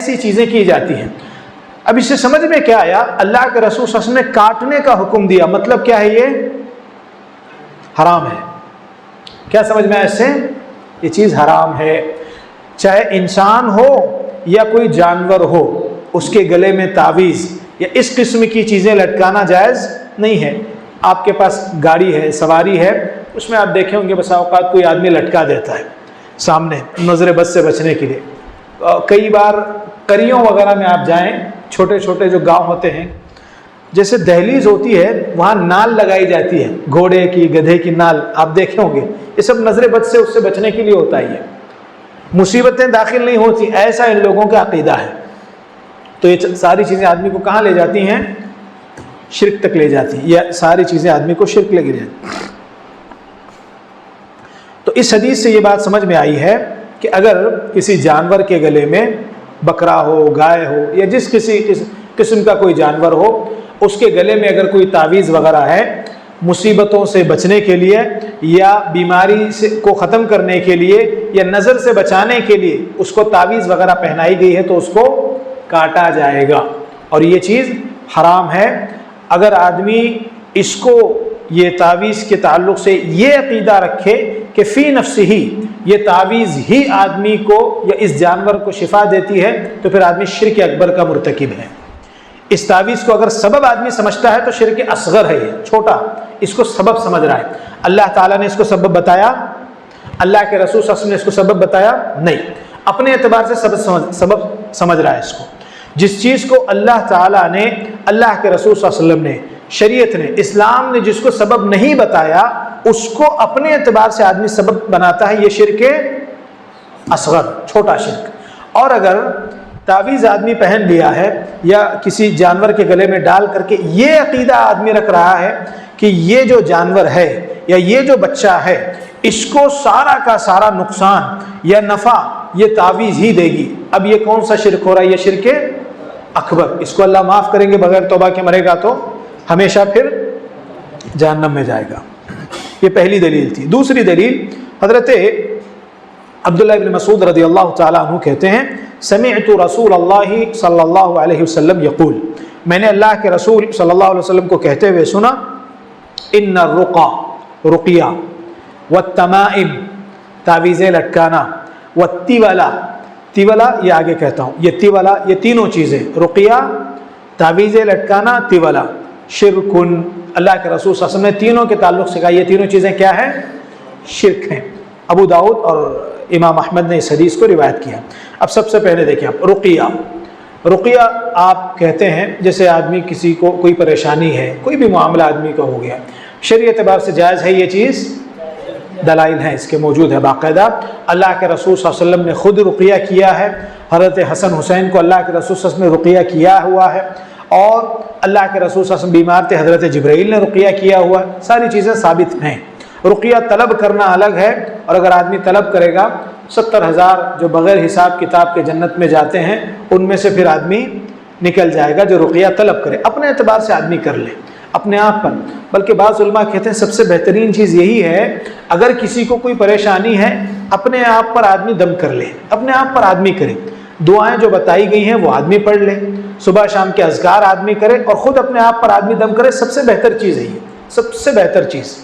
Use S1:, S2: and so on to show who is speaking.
S1: ایسی چیزیں کی جاتی ہیں۔ اب اس سے سمجھ میں کیا آیا؟ اللہ کے رسول صلی اللہ علیہ وسلم نے کاٹنے کا حکم دیا، مطلب کیا ہے؟ یہ حرام ہے۔ کیا سمجھ میں آیا اس سے؟ یہ چیز حرام ہے، چاہے انسان ہو یا کوئی جانور ہو، اس کے گلے میں تعویذ یا اس قسم کی چیزیں لٹکانا جائز نہیں ہے۔ آپ کے پاس گاڑی ہے، سواری ہے، اس میں آپ دیکھیں ہوں گے بسا اوقات کوئی آدمی لٹکا دیتا ہے سامنے نظر بد سے بچنے کے لیے۔ کئی بار قریوں وغیرہ میں آپ جائیں، چھوٹے چھوٹے جو گاؤں ہوتے ہیں، جیسے دہلیز ہوتی ہے وہاں نال لگائی جاتی ہے، گھوڑے کی، گدھے کی نال، آپ دیکھے ہوں گے۔ یہ سب نظر بد سے اس سے بچنے کے لیے ہوتا ہی ہے، مصیبتیں داخل نہیں ہوتی، ایسا ان لوگوں کا عقیدہ ہے۔ تو یہ ساری چیزیں آدمی کو کہاں لے جاتی ہیں؟ شرک تک لے جاتی ہیں، یہ ساری چیزیں آدمی کو شرک لے جاتی ہیں۔ تو اس حدیث سے یہ بات سمجھ میں آئی ہے کہ اگر کسی جانور کے گلے میں، بکرا ہو، گائے ہو یا جس کسی قسم کا کوئی جانور ہو، اس کے گلے میں اگر کوئی تعویذ وغیرہ ہے، مصیبتوں سے بچنے کے لیے یا بیماری سے کو ختم کرنے کے لیے یا نظر سے بچانے کے لیے اس کو تعویذ وغیرہ پہنائی گئی ہے، تو اس کو کاٹا جائے گا، اور یہ چیز حرام ہے۔ اگر آدمی اس کو، یہ تعویذ کے تعلق سے یہ عقیدہ رکھے کہ فی نفسہ ہی یہ تعویذ ہی آدمی کو یا اس جانور کو شفا دیتی ہے، تو پھر آدمی شرک اکبر کا مرتکب ہے۔ اس تعویذ کو اگر سبب آدمی سمجھتا ہے تو شرک اصغر ہے، یہ چھوٹا، اس کو سبب سمجھ رہا ہے۔ اللہ تعالیٰ نے اس کو سبب بتایا؟ اللہ کے رسول صلی اللہ علیہ وسلم نے اس کو سبب بتایا؟ نہیں، اپنے اعتبار سے سبب سمجھ رہا ہے اس کو۔ جس چیز کو اللہ تعالیٰ نے، اللہ کے رسول صلی اللہ علیہ وسلم نے، شریعت نے، اسلام نے جس کو سبب نہیں بتایا، اس کو اپنے اعتبار سے آدمی سبب بناتا ہے، یہ شرک اصغر، چھوٹا شرک۔ اور اگر تعویذ آدمی پہن لیا ہے یا کسی جانور کے گلے میں ڈال کر کے یہ عقیدہ آدمی رکھ رہا ہے کہ یہ جو جانور ہے یا یہ جو بچہ ہے، اس کو سارا کا سارا نقصان یا نفع یہ تعویذ ہی دے گی، اب یہ کون سا شرک ہو رہا ہے؟ یہ شرک اکبر۔ اس کو اللہ معاف کریں گے، بغیر توبہ کے مرے گا تو ہمیشہ پھر جہنم میں جائے گا۔ یہ پہلی دلیل تھی۔ دوسری دلیل، حضرت عبداللہ بن مسعود رضی اللہ تعالیٰ عنہ کہتے ہیں، سمعت رسول اللہ صلی اللہ علیہ وسلم یقول، میں نے اللہ کے رسول صلی اللہ علیہ وسلم کو کہتے ہوئے سنا، ان الرقا، رقیہ، والتمائم، تعویذیں لٹکانا، والتولا، تولا یہ آگے کہتا ہوں، یہ تولا، یہ تینوں چیزیں، رقیہ، تعویذیں لٹکانا، تولا، شرکن، اللہ کے رسول صلی اللہ علیہ وسلم نے تینوں کے تعلق سے کہا یہ تینوں چیزیں کیا ہیں؟ شرک ہیں۔ ابو داؤد اور امام احمد نے اس حدیث کو روایت کیا۔ اب سب سے پہلے دیکھیں آپ، رقیہ، رقیہ آپ کہتے ہیں جیسے آدمی کسی کو کوئی پریشانی ہے، کوئی بھی معاملہ آدمی کا ہو گیا، شرعی اعتبار سے جائز ہے یہ چیز، دلائل ہیں اس کے موجود ہے باقاعدہ۔ اللہ کے رسول صلی اللہ علیہ وسلم نے خود رقیہ کیا ہے، حضرت حسن حسین کو اللہ کے رسول صلی اللہ علیہ وسلم نے رقیہ کیا ہوا ہے، اور اللہ کے رسول صلی اللہ علیہ وسلم بیمار تھے، حضرت جبرائیل نے رقیہ کیا ہوا ہے، ساری چیزیں ثابت ہیں۔ رقیہ طلب کرنا الگ ہے، اور اگر آدمی طلب کرے گا 70,000 جو بغیر حساب کتاب کے جنت میں جاتے ہیں، ان میں سے پھر آدمی نکل جائے گا جو رقیہ طلب کرے۔ اپنے اعتبار سے آدمی کر لے، اپنے آپ پر، بلکہ بعض علماء کہتے ہیں سب سے بہترین چیز یہی ہے، اگر کسی کو کوئی پریشانی ہے اپنے آپ پر آدمی دم کر لے، اپنے آپ پر آدمی کرے، دعائیں جو بتائی گئی ہیں وہ آدمی پڑھ لے، صبح شام کے اذکار آدمی کرے، اور خود اپنے آپ پر آدمی دم کرے، سب سے بہتر چیز ہے یہ، سب سے بہتر چیز۔